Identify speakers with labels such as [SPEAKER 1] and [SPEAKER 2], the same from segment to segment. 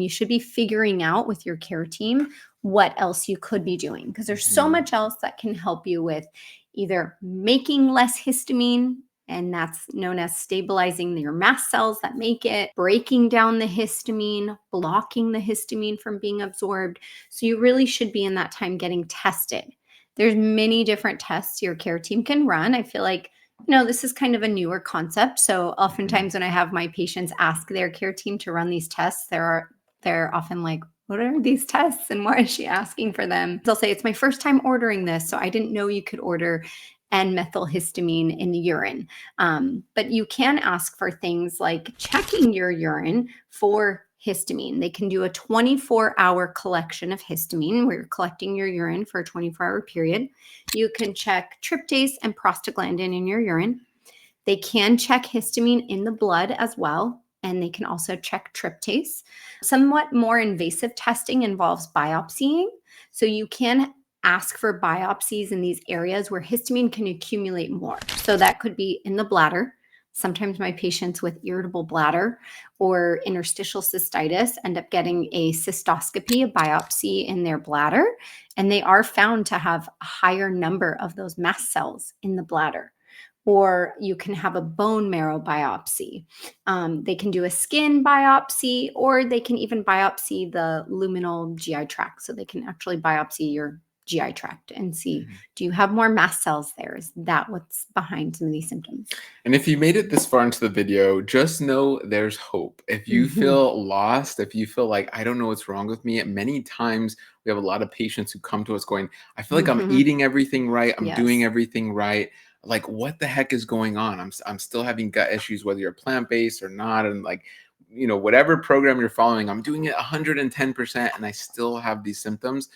[SPEAKER 1] You should be figuring out with your care team what else you could be doing, because there's so much else that can help you with either making less histamine, and that's known as stabilizing your mast cells that make it, breaking down the histamine, blocking the histamine from being absorbed. So you really should be in that time getting tested. There's many different tests your care team can run. I feel like, this is kind of a newer concept. So oftentimes when I have my patients ask their care team to run these tests, they're often like, what are these tests and why is she asking for them? They'll say, it's my first time ordering this, so I didn't know you could order N-methylhistamine in the urine. But you can ask for things like checking your urine for histamine. They can do a 24-hour collection of histamine where you're collecting your urine for a 24-hour period. You can check tryptase and prostaglandin in your urine. They can check histamine in the blood as well, and they can also check tryptase. Somewhat more invasive testing involves biopsying. So you can ask for biopsies in these areas where histamine can accumulate more. So that could be in the bladder. Sometimes my patients with irritable bladder or interstitial cystitis end up getting a cystoscopy, a biopsy in their bladder, and they are found to have a higher number of those mast cells in the bladder. Or you can have a bone marrow biopsy. They can do a skin biopsy, or they can even biopsy the luminal GI tract. So they can actually biopsy your GI tract and see, do you have more mast cells there? Is that what's behind some of these symptoms?
[SPEAKER 2] And if you made it this far into the video, just know there's hope. If you feel lost, if you feel like, I don't know what's wrong with me, many times we have a lot of patients who come to us going, I feel like I'm eating everything right. I'm doing everything right. Like, what the heck is going on? I'm still having gut issues, whether you're plant-based or not. And like, whatever program you're following, I'm doing it 110% and I still have these symptoms.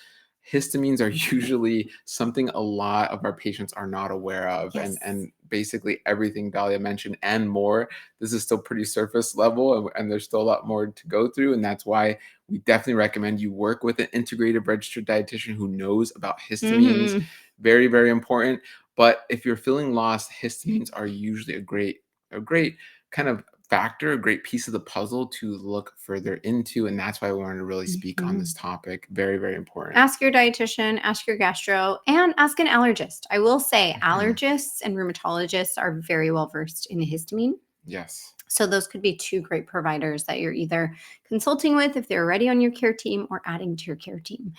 [SPEAKER 2] Histamines are usually something a lot of our patients are not aware of. And basically everything Dahlia mentioned and more, this is still pretty surface level and there's still a lot more to go through. And that's why we definitely recommend you work with an integrative registered dietitian who knows about histamines. Very, very important. But if you're feeling lost, histamines are usually a great kind of factor, a great piece of the puzzle to look further into. And that's why we wanted to really speak on this topic. Very, very important.
[SPEAKER 1] Ask your dietitian, ask your gastro, and ask an allergist. I will say allergists and rheumatologists are very well versed in histamine.
[SPEAKER 2] Yes.
[SPEAKER 1] So those could be two great providers that you're either consulting with if they're already on your care team or adding to your care team.